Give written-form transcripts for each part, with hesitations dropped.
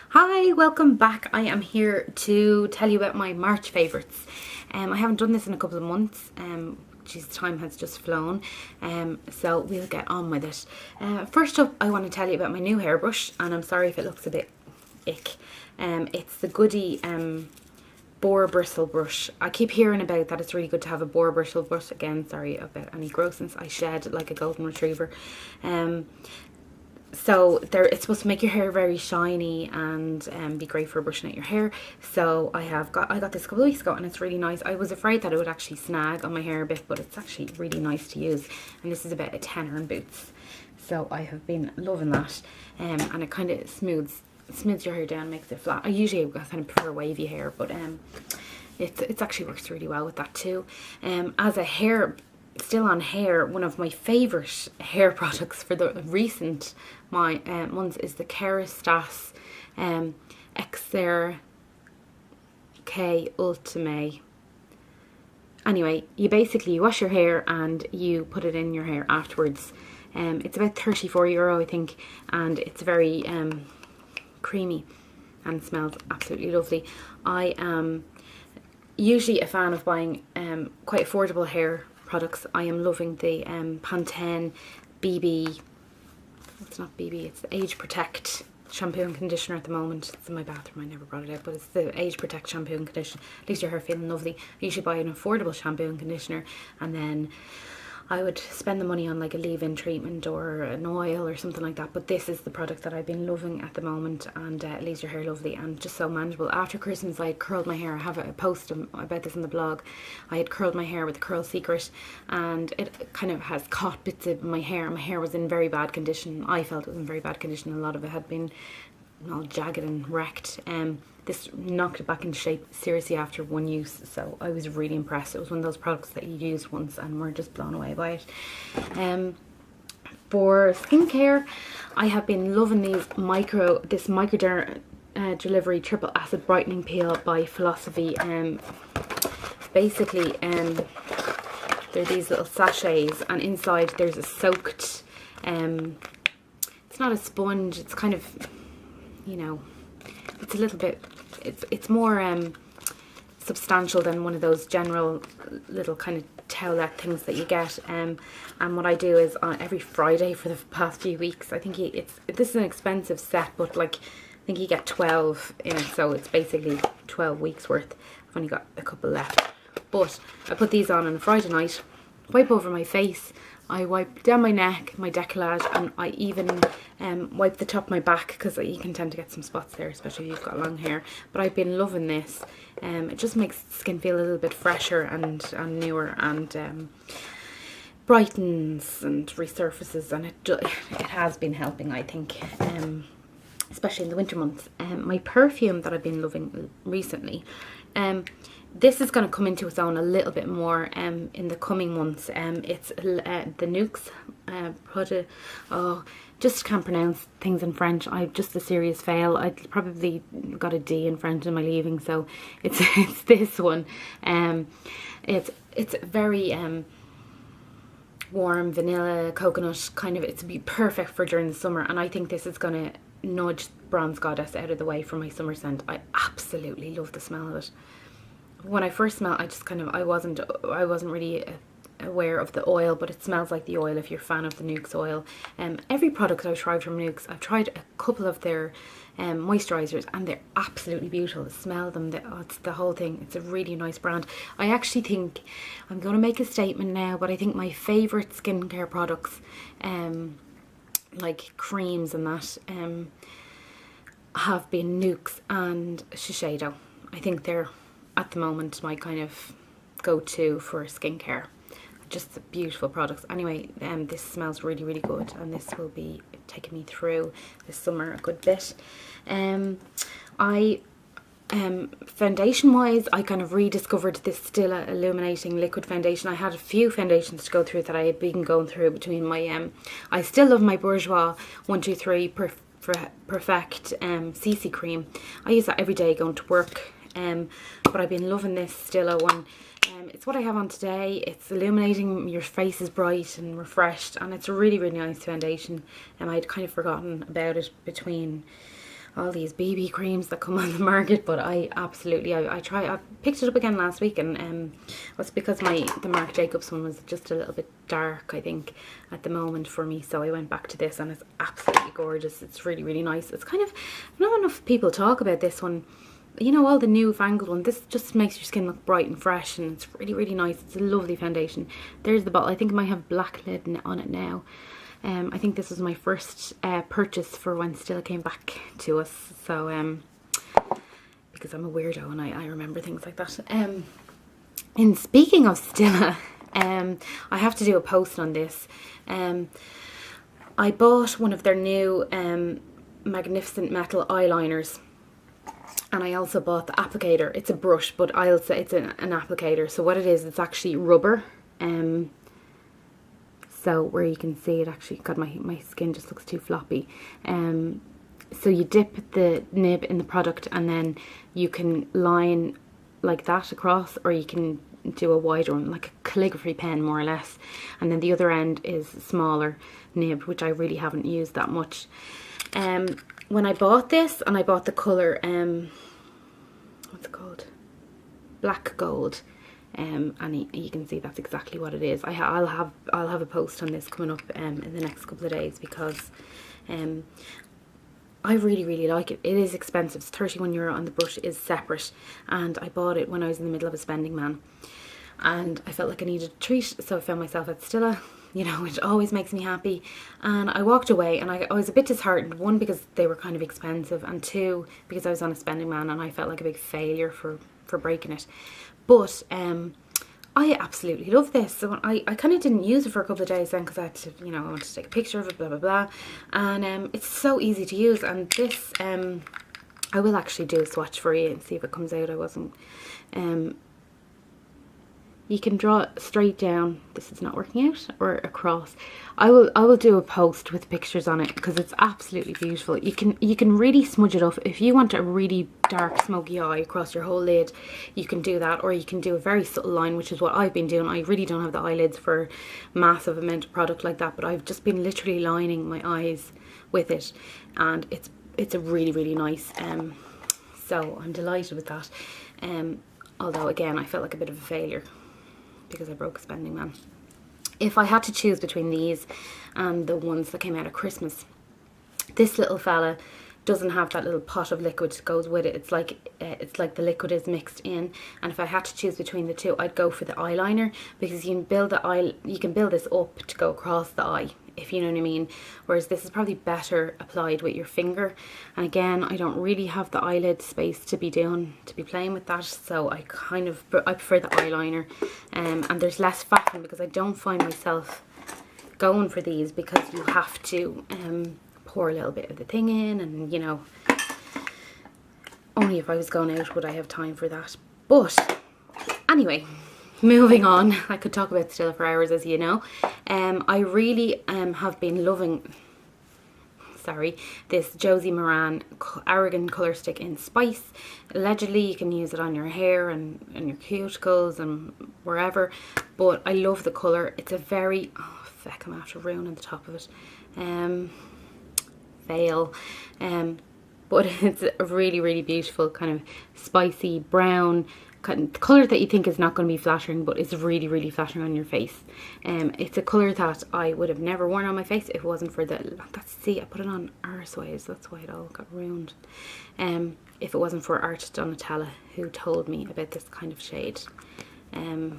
Hi, welcome back. I am here to tell you about my March favourites. I haven't done this in a couple of months. Geez, time has just flown. So we'll get on with it. First up, I want to tell you about my new hairbrush, and I'm sorry if it looks a bit ick. It's the Goody boar bristle brush. I keep hearing about that it's really good to have a boar bristle brush. Again, sorry about any grossness. I shed like a golden retriever. So it's supposed to make your hair very shiny and be great for brushing out your hair. So I got this a couple of weeks ago, and it's really nice. I was afraid that it would actually snag on my hair a bit, but it's actually really nice to use. And this is about a tenner in Boots. So I have been loving that, and it kind of smooths your hair down, makes it flat. I usually kind of prefer wavy hair, but it actually works really well with that too. As a hair. Still on hair, one of my favourite hair products for the recent months is the Kerastase Exer K Ultime. Anyway, you wash your hair and you put it in your hair afterwards. It's about €34, I think, and it's very creamy and smells absolutely lovely. I am usually a fan of buying quite affordable hair products. I am loving the Pantene BB, it's not BB, it's the Age Protect shampoo and conditioner at the moment. It's in my bathroom, I never brought it out, but it's the Age Protect shampoo and conditioner. Leaves your hair feeling lovely. I usually buy an affordable shampoo and conditioner, and then I would spend the money on like a leave-in treatment or an oil or something like that. But this is the product that I've been loving at the moment, and it leaves your hair lovely and just so manageable. After Christmas, I had curled my hair. I have a post about this on the blog. I had curled my hair with the Curl Secret, and it kind of has caught bits of my hair. My hair was in very bad condition. I felt it was in very bad condition. A lot of it had been all jagged and wrecked. This knocked it back into shape seriously after one use, so I was really impressed. It was one of those products that you use once and were just blown away by it. For skincare, I have been loving this microdelivery triple acid brightening peel by Philosophy. Basically, they're these little sachets, and inside there's a soaked, it's not a sponge, it's kind of, you know, it's a little bit, it's more substantial than one of those general little kind of towelette things that you get. And what I do is on every Friday for the past few weeks, I think this is an expensive set, but like I think you get 12 in it, so it's basically 12 weeks worth. I've only got a couple left, but I put these on a Friday night, wipe over my face, I wipe down my neck, my décollage, and I even wipe the top of my back, because you can tend to get some spots there, especially if you've got long hair. But I've been loving this. It just makes the skin feel a little bit fresher and newer, and brightens and resurfaces, and it has been helping, I think, especially in the winter months. My perfume that I've been loving recently, this is going to come into its own a little bit more in the coming months. It's the Nuxe product. Oh, just can't pronounce things in French. I'm just a serious fail. I probably got a D in French in my leaving, so it's this one. It's very warm vanilla coconut kind of. It's be perfect for during the summer, and I think this is going to nudge Bronze Goddess out of the way for my summer scent. I absolutely love the smell of it. When I first smelled, I wasn't really aware of the oil, but it smells like the oil if you're a fan of the Nuxe oil. Every product I've tried from Nuxe, I've tried a couple of their moisturisers, and they're absolutely beautiful. Smell them, it's the whole thing. It's a really nice brand. I actually think, I'm going to make a statement now, but I think my favourite skincare products, like creams and that, have been Nuxe and Shiseido. I think they're at the moment my kind of go-to for skincare. Just beautiful products. Anyway, this smells really, really good, and this will be taking me through this summer a good bit. Foundation wise, I kind of rediscovered this Stila Illuminating Liquid Foundation. I had a few foundations to go through that I had been going through between my I still love my Bourjois 123 Perfect CC cream. I use that every day going to work. But I've been loving this Stila one. It's what I have on today. It's illuminating, your face is bright and refreshed, and it's a really, really nice foundation. I'd kind of forgotten about it between all these BB creams that come on the market, but I picked it up again last week, and it was because the Marc Jacobs one was just a little bit dark, I think, at the moment for me, so I went back to this, and it's absolutely gorgeous. It's really, really nice. It's kind of, not enough people talk about this one, you know, all the newfangled one. This just makes your skin look bright and fresh, and it's really, really nice. It's a lovely foundation. There's the bottle. I think it might have black lid on it now. I think this was my first purchase for when Stilla came back to us, so because I'm a weirdo and I remember things like that. And speaking of Stilla, I have to do a post on this. I bought one of their new Magnificent Metal eyeliners, and I also bought the applicator. It's a brush, but I'll say it's an applicator. So what it is, it's actually rubber. So where you can see it, actually, God, my skin just looks too floppy. So you dip the nib in the product, and then you can line like that across, or you can do a wider one, like a calligraphy pen more or less. And then the other end is a smaller nib, which I really haven't used that much. When I bought this, and I bought the colour, what's it called? Black Gold. And you can see that's exactly what it is. I'll have a post on this coming up in the next couple of days, because I really, really like it. It is expensive. It's €31, and the brush is separate, and I bought it when I was in the middle of a spending man, and I felt like I needed a treat, so I found myself at Stilla, you know, which always makes me happy. And I walked away, and I was a bit disheartened, one, because they were kind of expensive, and two, because I was on a spending man and I felt like a big failure for breaking it. But I absolutely love this. So I kind of didn't use it for a couple of days then, because I had to, you know, I wanted to take a picture of it, blah blah blah, and it's so easy to use. And this I will actually do a swatch for you and see if it comes out. I wasn't you can draw it straight down. This is not working out, or across. I will do a post with pictures on it, because it's absolutely beautiful. You can really smudge it up if you want a really dark smoky eye across your whole lid. You can do that, or you can do a very subtle line, which is what I've been doing. I really don't have the eyelids for massive amount of product like that, but I've just been literally lining my eyes with it, and it's a really, really nice. So I'm delighted with that. Although again, I felt like a bit of a failure, because I broke a spending man. If I had to choose between these and the ones that came out at Christmas, this little fella doesn't have that little pot of liquid that goes with it. It's like the liquid is mixed in. And if I had to choose between the two, I'd go for the eyeliner, because you can build this up to go across the eye, if you know what I mean. Whereas this is probably better applied with your finger. And again, I don't really have the eyelid space to be playing with that, so I prefer the eyeliner. And there's less faffing, because I don't find myself going for these, because you have to pour a little bit of the thing in, and you know, only if I was going out would I have time for that. But anyway, moving on. I could talk about Stilla for hours, as you know. I really have been loving this Josie Moran Arrogant Colour Stick in Spice. Allegedly you can use it on your hair and your cuticles and wherever, but I love the colour. It's a very, oh feck, I'm after ruining the top of it. Fail. But it's a really, really beautiful kind of spicy brown colour that you think is not going to be flattering, but it's really, really flattering on your face. It's a colour that I would have never worn on my face if it wasn't for see, I put it on arseways, that's why it all got ruined. If it wasn't for Art Donatella, who told me about this kind of shade. So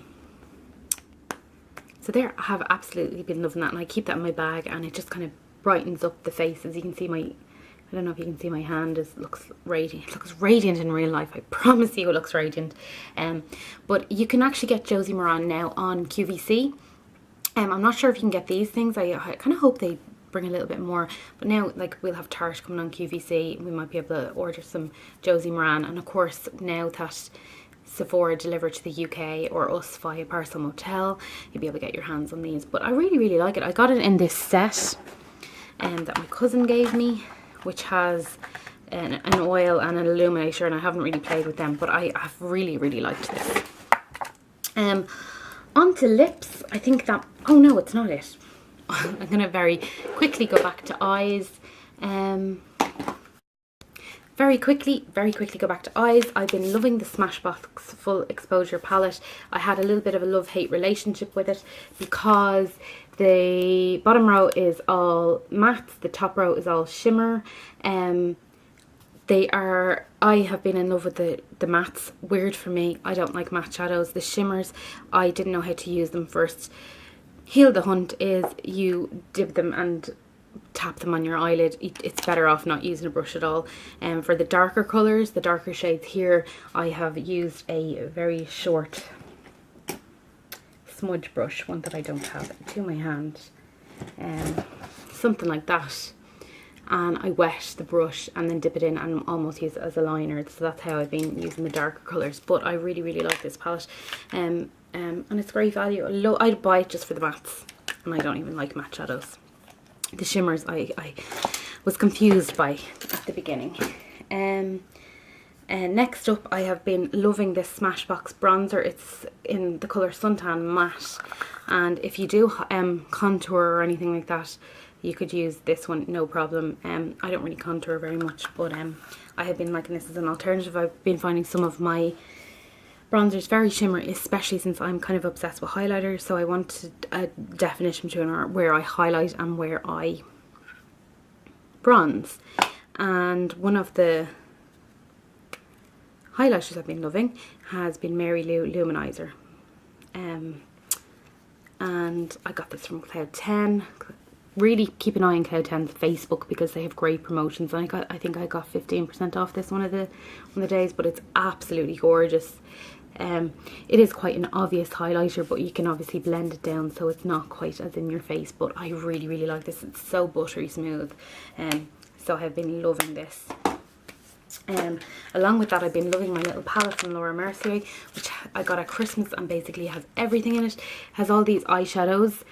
there, I have absolutely been loving that, and I keep that in my bag, and it just kind of brightens up the face. As you can see, I don't know if you can see my hand, looks radiant. It looks radiant in real life, I promise you it looks radiant. But you can actually get Josie Moran now on QVC. I'm not sure if you can get these things. I kind of hope they bring a little bit more, but now, like, we'll have Tarte coming on QVC, we might be able to order some Josie Moran. And of course, now that Sephora deliver to the UK, or us via Parcel Motel, you'll be able to get your hands on these. But I really, really like it. I got it in this set that my cousin gave me, which has an oil and an illuminator, and I haven't really played with them, but I've really, really liked this. On to lips. I think that, oh no, it's not it. I'm going to very quickly go back to eyes. very quickly go back to eyes. I've been loving the Smashbox Full Exposure palette. I had a little bit of a love-hate relationship with it because the bottom row is all mattes, the top row is all shimmer. I have been in love with the mattes. Weird for me, I don't like matte shadows. The shimmers, I didn't know how to use them first. Heal the hunt is you dip them and tap them on your eyelid. It's better off not using a brush at all. For the darker colours, the darker shades here, I have used a very short smudge brush, one that I don't have to my hand, something like that, and I wet the brush and then dip it in and almost use it as a liner. So that's how I've been using the darker colours. But I really like this palette, and it's great value. I'd buy it just for the mattes, and I don't even like matte shadows. The shimmers I was confused by at the beginning. Next up, I have been loving this Smashbox bronzer. It's in the colour Suntan Matte, and if you do contour or anything like that, you could use this one, no problem. I don't really contour very much, but I have been liking this as an alternative. I've been finding some of my bronzers very shimmery, especially since I'm kind of obsessed with highlighters, so I wanted a definition between where I highlight and where I bronze. And one of the highlighters I've been loving has been Mary Lou Luminizer, and I got this from Cloud 10. Really keep an eye on Cloud 10's Facebook because they have great promotions, and I think I got 15% off this one of the days, but it's absolutely gorgeous. It is quite an obvious highlighter, but you can obviously blend it down so it's not quite as in your face. But I really like this. It's so buttery smooth, so I've been loving this. Along with that, I've been loving my little palette from Laura Mercier, which I got at Christmas, and basically has everything in it. It has all these eyeshadows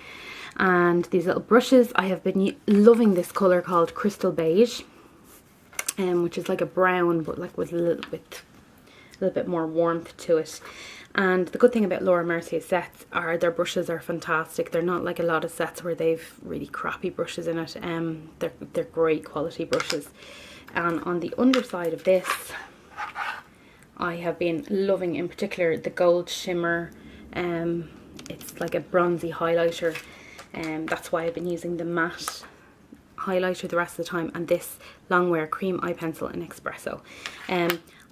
and these little brushes. I have been loving this colour called Crystal Beige, which is like a brown, but like with a little bit more warmth to it. And the good thing about Laura Mercier sets are their brushes are fantastic. They're not like a lot of sets where they've really crappy brushes in it. They're great quality brushes. And on the underside of this, I have been loving in particular the gold shimmer. It's like a bronzy highlighter, and that's why I've been using the matte highlighter the rest of the time, and this Longwear cream eye pencil in Espresso.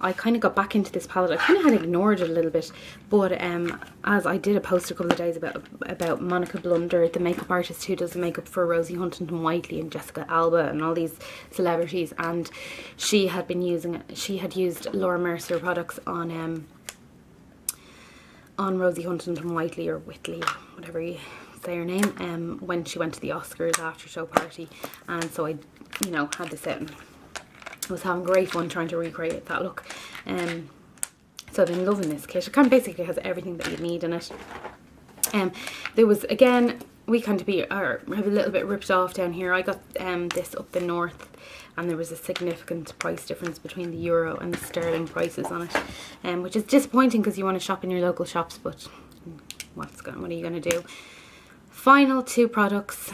I kind of got back into this palette. I kind of had ignored it a little bit, but as I did a post a couple of days about Monica Blunder, the makeup artist who does the makeup for Rosie Huntington-Whiteley and Jessica Alba and all these celebrities, and she had used Laura Mercier products on Rosie Huntington-Whiteley, or Whitley, whatever you say her name, when she went to the Oscars after show party, and so I had this out and I was having great fun trying to recreate that look. So I've been loving this kit. It kind of basically has everything that you need in it. There was, again, we kind of have a little bit ripped off down here. I got this up the north, and there was a significant price difference between the euro and the sterling prices on it, which is disappointing because you want to shop in your local shops, but what are you going to do? Final two products.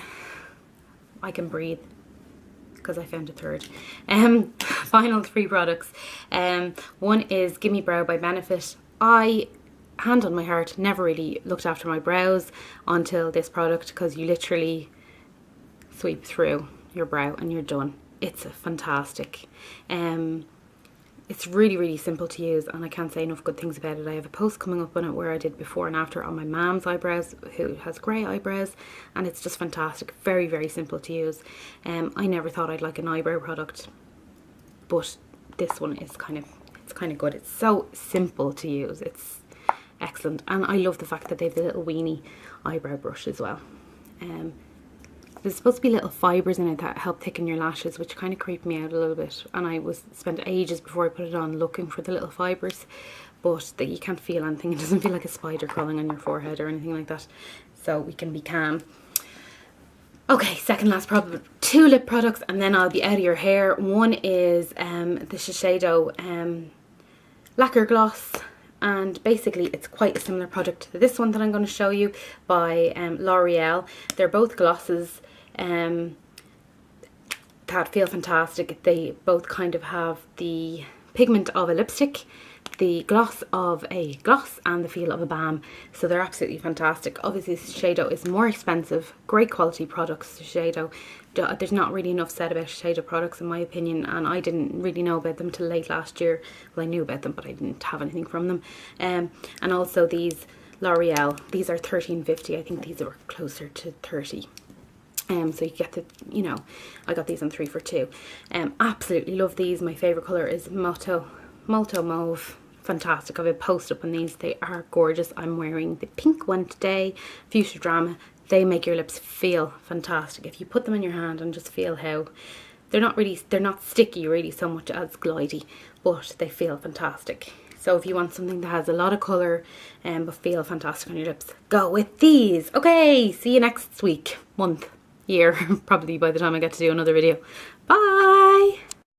I can breathe because I found a third. Final three products. One is Gimme Brow by Benefit. I, hand on my heart, never really looked after my brows until this product, because you literally sweep through your brow and you're done. It's fantastic. It's really simple to use, and I can't say enough good things about it. I have a post coming up on it where I did before and after on my mum's eyebrows, who has grey eyebrows, and it's just fantastic. Very simple to use. I never thought I'd like an eyebrow product, but this one is kind of good. It's so simple to use. It's excellent, and I love the fact that they have the little weenie eyebrow brush as well. There's supposed to be little fibres in it that help thicken your lashes, which kind of creeped me out a little bit, and I spent ages before I put it on looking for the little fibres, but that you can't feel anything. It doesn't feel like a spider crawling on your forehead or anything like that, so we can be calm. Okay, second last product, two lip products, and then I'll be out of your hair. One is the Shiseido Lacquer Gloss, and basically it's quite a similar product to this one that I'm going to show you by L'Oreal. They're both glosses. that feel fantastic. They both kind of have the pigment of a lipstick, the gloss of a gloss, and the feel of a balm. So they're absolutely fantastic. Obviously Shiseido is more expensive, great quality products. Shiseido, there's not really enough said about Shiseido products in my opinion, and I didn't really know about them till late last year. Well, I knew about them, but I didn't have anything from them. And also these L'Oreal, these are £13.50. I think these are closer to 30. So you get the, you know, I got these on 3 for 2. Absolutely love these. My favourite colour is Molto Mauve. Fantastic. I have a post up on these. They are gorgeous. I'm wearing the pink one today, Fuchsia Drama. They make your lips feel fantastic. If you put them in your hand and just feel how they're not sticky really so much as glidey, but they feel fantastic. So if you want something that has a lot of colour but feel fantastic on your lips, go with these. Okay, see you next week, month, year, probably by the time I get to do another video. Bye!